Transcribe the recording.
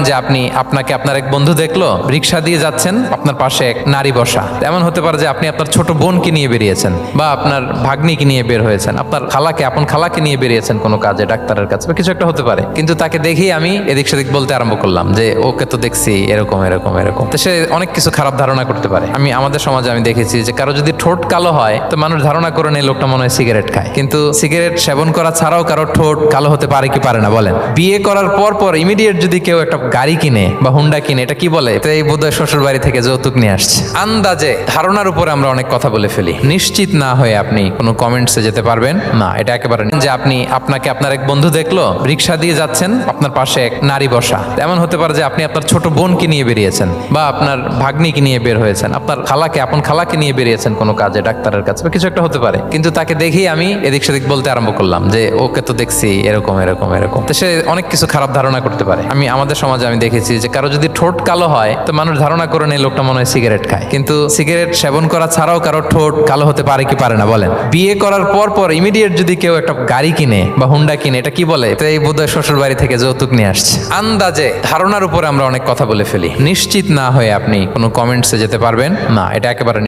যে আপনি আপনাকে আপনার এক বন্ধু দেখলো, রিক্সা দিয়ে যাচ্ছেন, আপনার পাশে এক নারী বসা। এমন হতে পারে যে আপনি আপনার ছোট বোনকে নিয়ে বেরিয়েছেন বা আপনার ভাগ্নিকে নিয়ে বের হয়েছেন, আপনার আপন খালাকে নিয়ে বেরিয়েছেন কোনো কাজে, ডাক্তারের কাছে বা কিছু একটা হতে পারে। কিন্তু তাকে দেখেই আমি এদিক সেদিক বলতে আরম্ভ করলাম যে ওকে তো দেখছি এরকম এরকম এরকম। তো সে অনেক কিছু খারাপ ধারণা করতে পারে। আমাদের সমাজে আমি দেখেছি যে কারো যদি ঠোঁট কালো হয় তো মানুষ ধারণা করে নেই লোকটা মনে হয় সিগারেট খায়। কিন্তু সিগারেট সেবন করা ছাড়াও কারো ঠোঁট কালো হতে পারে কি পারে না বলেন? বিয়ে করার পর ইমিডিয়েট যদি কেউ একটা গাড়ি কিনে বা হুন্ডা কিনে, এটা কি বলে? তো এই বোধহয় শ্বশুর বাড়ি থেকে যৌতুক নিয়ে আসছে। আন্দাজে ধারণার উপরে আমরা অনেক কথা বলে ফেলি। নিশ্চিত না হয়ে আপনি কোনো কমেন্টসে যেতে পারবেন না, এটা একেবারে যে আপনি আপনাকে আপনার এক বন্ধু দেখলো, রিক্সা দিয়ে যাচ্ছেন, আপনার পাশে এক নারী বসা। এমন হতে পারে যে আপনি আপনার ছোট বোনকে নিয়ে বেরিয়েছেন বা আপনার ভাগ্নিকে নিয়ে বের হয়েছেন, আপনার আপন খালাকে নিয়ে বেরিয়েছেন কোনো কাজে, ডাক্তারের কাছে বা কিছু একটা হতে পারে। কিন্তু তাকে দেখেই আমি এদিক সেদিক বলতে আরম্ভ করলাম যে ওকে তো দেখছি এরকম এরকম এরকম। তো সে অনেক কিছু খারাপ ধারণা করতে পারে। আমাদের সমাজে আমি দেখেছি যে কারো যদি ঠোঁট কালো হয় তো মানুষ ধারণা করে নেই লোকটা মনে হয় সিগারেট খায়। কিন্তু সিগারেট সেবন করা ছাড়াও কারো ঠোঁট কালো হতে পারে কি পারে না বলেন? বিয়ে করার পর ইমিডিয়েট যদি কেউ একটা গাড়ি কিনে বা হুন্ডা কিনে, এটা কি বলে? তো এই বোধহয় শ্বশুর বাড়ি থেকে যৌতুক নিয়ে আসছে। আন্দাজে ধারণার উপরে আমরা অনেক কথা বলে ফেলি। নিশ্চিত না হয়ে আপনি কোনো কমেন্টসে যেতে পারবেন না, এটা একেবারে